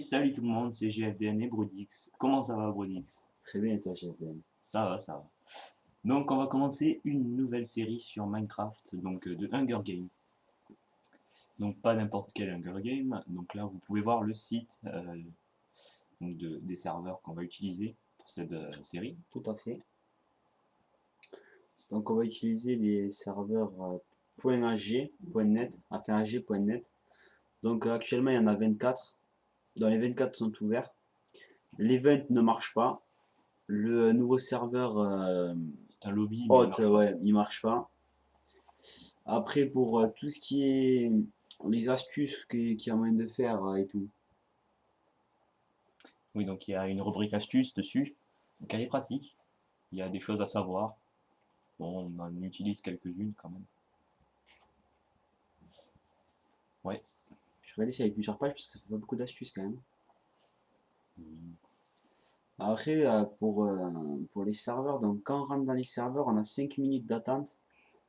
salut tout le monde, c'est GFDN et Brodix. Comment ça va Brodix? Très bien, et toi, chef Ben. Ça va, ça va. Donc on va commencer une nouvelle série sur Minecraft, donc de Hunger Games. Donc pas n'importe quel Hunger Game. Donc là vous pouvez voir le site donc des serveurs qu'on va utiliser pour cette série. Tout à fait. Donc, on va utiliser les serveurs .ag, .net, enfin ag.net. Donc, actuellement, il y en a 24. Dans les 24 sont ouverts. L'event ne marche pas. Le nouveau serveur C'est un lobby, mais il hôte, marche pas. ouais, il marche pas. Après, pour tout ce qui est les astuces qu'il y a moyen de faire et tout. Oui, donc il y a une rubrique astuces dessus. Donc elle est pratique. Il y a des choses à savoir. Bon, on en utilise quelques-unes quand même. Ouais. Je regardais s'il y avait plusieurs pages parce que ça fait pas beaucoup d'astuces quand même. Après, pour les serveurs, donc quand on rentre dans les serveurs, on a 5 minutes d'attente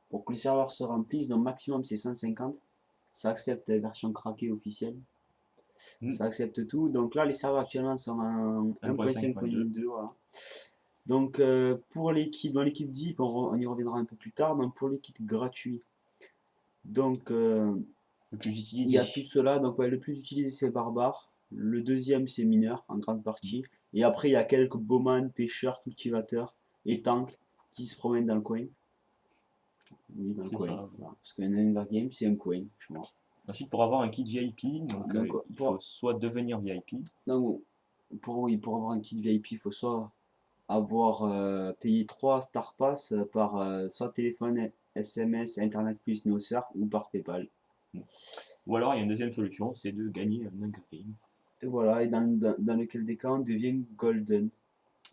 pour que les serveurs se remplissent. Donc, maximum, c'est 150. Ça accepte la version craquée officielle. Mm. Ça accepte tout. Donc là, les serveurs actuellement sont en 1.5.2. 1.5.2. Voilà. Donc, pour l'équipe, dans l'équipe VIP, on y reviendra un peu plus tard. Donc, pour l'équipe gratuit, donc, Le plus il utilisé. y a tout cela. Donc, ouais, le plus utilisé, c'est barbare. Le deuxième, c'est mineur, en grande partie. Et après, il y a quelques bowman, pêcheurs, cultivateurs et tanks qui se promènent dans le coin. Oui, dans le C'est coin. ça. Voilà. Parce qu'un Hunger Game, c'est un coin. Je vois. Ensuite, pour avoir un kit VIP, donc, Donc, il faut soit devenir VIP. donc, oui, pour avoir un kit VIP, il faut soit avoir payé 3 Star Pass par soit téléphone, SMS, Internet plus no surf ou par PayPal. Ou alors, il y a une deuxième solution, c'est de gagner un Hunger Game. Et voilà, et dans lequel des cas on devient Golden.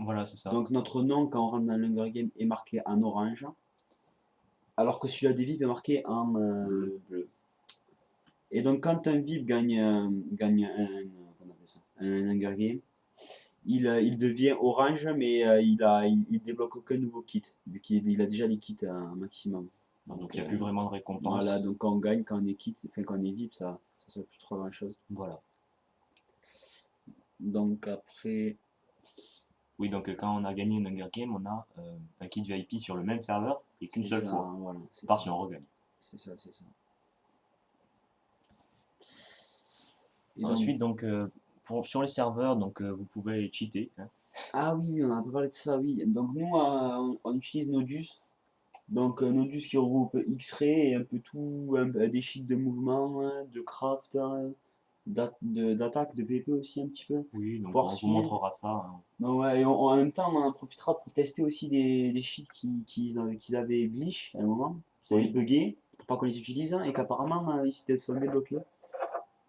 Voilà, c'est ça. Donc notre nom quand on rentre dans l'Hunger Game est marqué en orange, alors que celui-là des VIP est marqué en bleu. Et donc quand un VIP gagne comment on appelle ça, un Hunger Game, il devient orange, mais il débloque aucun nouveau kit, vu qu'il a déjà les kits un maximum. Donc, il n'y a plus vraiment de récompense. Voilà, donc quand on gagne, quand on est kit, enfin quand on est VIP, ça ne sert plus trop à grand chose. Voilà. Donc après, Oui, donc quand on a gagné un Hunger Game, on a un kit VIP sur le même serveur et qu'une c'est seule ça, fois. voilà, À c'est part ça, si on regagne. c'est ça, c'est ça. Et donc, Ensuite, donc, sur les serveurs, donc, vous pouvez cheater. Hein. ah oui, on a un peu parlé de ça, oui. Donc nous, on utilise Nodus. Donc Nodus qui regroupe X-Ray et un peu tout, des sheets de mouvement, hein, de craft, hein, d'attaque, de PvP aussi un petit peu. Oui, donc on Force vous field. montrera ça. Hein. Non, ouais, et en même temps, on en profitera pour tester aussi des cheats qu'ils avaient glitch à un moment. Ils avaient Oui. bugué pour pas qu'on les utilise hein, et qu'apparemment ils s'étaient sont débloqués.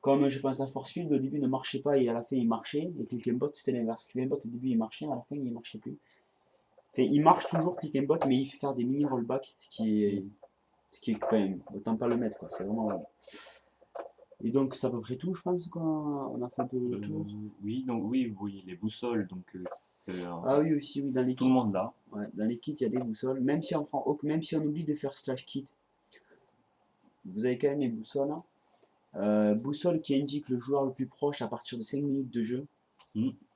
Comme je pense à Force Field, au début il ne marchait pas et à la fin il marchait. Et Click and Bot c'était l'inverse. Click and Bot au début il marchait, à la fin il ne marchait plus. Enfin, il marche toujours Click and Bot, mais il fait faire des mini rollbacks, enfin, autant pas le mettre quoi. C'est vraiment. Et donc c'est à peu près tout, je pense qu'on a fait un peu le tour. Oui, donc oui, les boussoles, donc Ah oui aussi, oui, dans les tout le kits. monde là. Ouais, dans les kits, il y a des boussoles. Même si on oublie de faire slash kit, vous avez quand même les boussoles. Hein. Boussole qui indique le joueur le plus proche à partir de 5 minutes de jeu,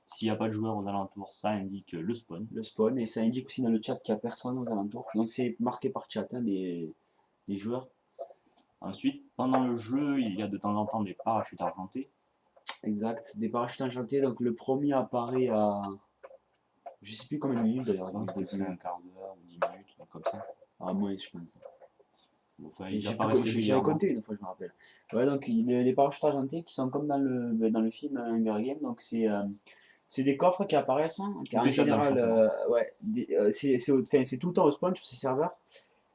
S'il n'y a pas de joueur aux alentours, ça indique le spawn. le spawn, et ça indique aussi dans le chat qu'il n'y a personne aux alentours. Donc c'est marqué par chat, hein, les joueurs. Ensuite, pendant le jeu, il y a de temps en temps des parachutes argentés. Exact, des parachutes enchantés. Donc le premier apparaît à. Je sais plus combien de minutes d'ailleurs. Je pense que c'est un quart d'heure ou 10 minutes, comme ça. Ah, moins, je pense. Enfin, ils apparaissent J'avais régulièrement. compté une fois, je me rappelle. Ouais, donc les parachutes argentés qui sont comme dans le film Hunger Games. Donc c'est des coffres qui apparaissent, hein, qui en Des tables général, d'enchantement. ouais, c'est tout le temps au spawn sur ces serveurs.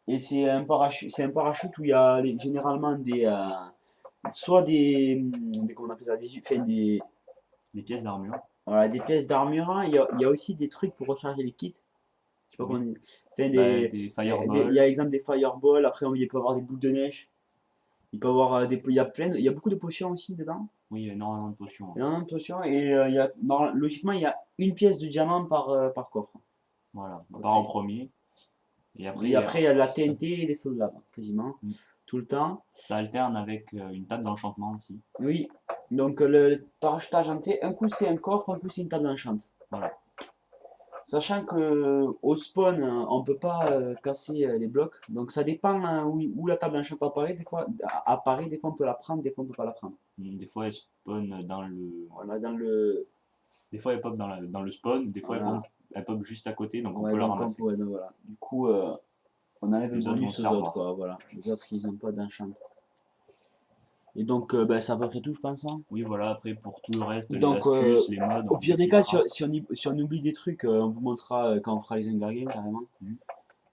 Et c'est un parachute où il y a généralement soit comment on appelle ça, Des pièces d'armure. voilà, des pièces d'armure. Hein. Il y a aussi des trucs pour recharger les kits. Je sais pas Oui. comment on dit. Enfin, Bah, des il y fireballs. a exemple des fireballs. Après, il peut y avoir des boules de neige. Il peut y avoir il y a beaucoup de potions aussi dedans. Oui, il y a énormément de potions. Hein. Énormément de potions. Et logiquement, il y a une pièce de diamant par coffre. Voilà, on part en premier. Et après, Et après, il y a de la TNT et des soldats, quasiment. tout le temps. Ça alterne avec une table d'enchantement aussi. Oui, donc le parachute argenté, un coup c'est un coffre, un coup c'est une table d'enchant. Voilà. Sachant que au spawn, on peut pas casser les blocs, donc ça dépend où la table d'enchant apparaît, des fois on peut la prendre, des fois on peut pas la prendre. Des fois, elle spawn dans le. Voilà, dans le. Des fois, elle pop dans le spawn, des fois, Voilà. elle pop juste à côté, donc on Ouais, peut la donc ramasser. donc voilà. Du coup, on enlève le Les autres bonus vont aux se autres, faire quoi, voilà. Les autres, ils ont pas d'enchant. Et donc, ben, c'est à peu près tout, je pense, hein. Oui, voilà, après pour tout le reste, les Donc, astuces, les modes, au on vous pire des cas, expliquera. si on oublie des trucs, on vous montrera quand on fera les Hunger Games, carrément.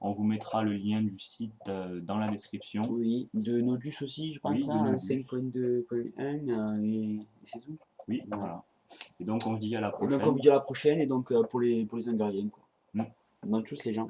On vous mettra le lien du site dans la description. Oui, de Nodus aussi, je pense, Oui, de hein, Nodus. 5.2.1, et c'est tout. Oui, voilà. Et donc on se dit à la Et donc, on prochaine. vous dit à la prochaine, et donc pour les Hunger Games, quoi. Mm. Bonne chose, les gens.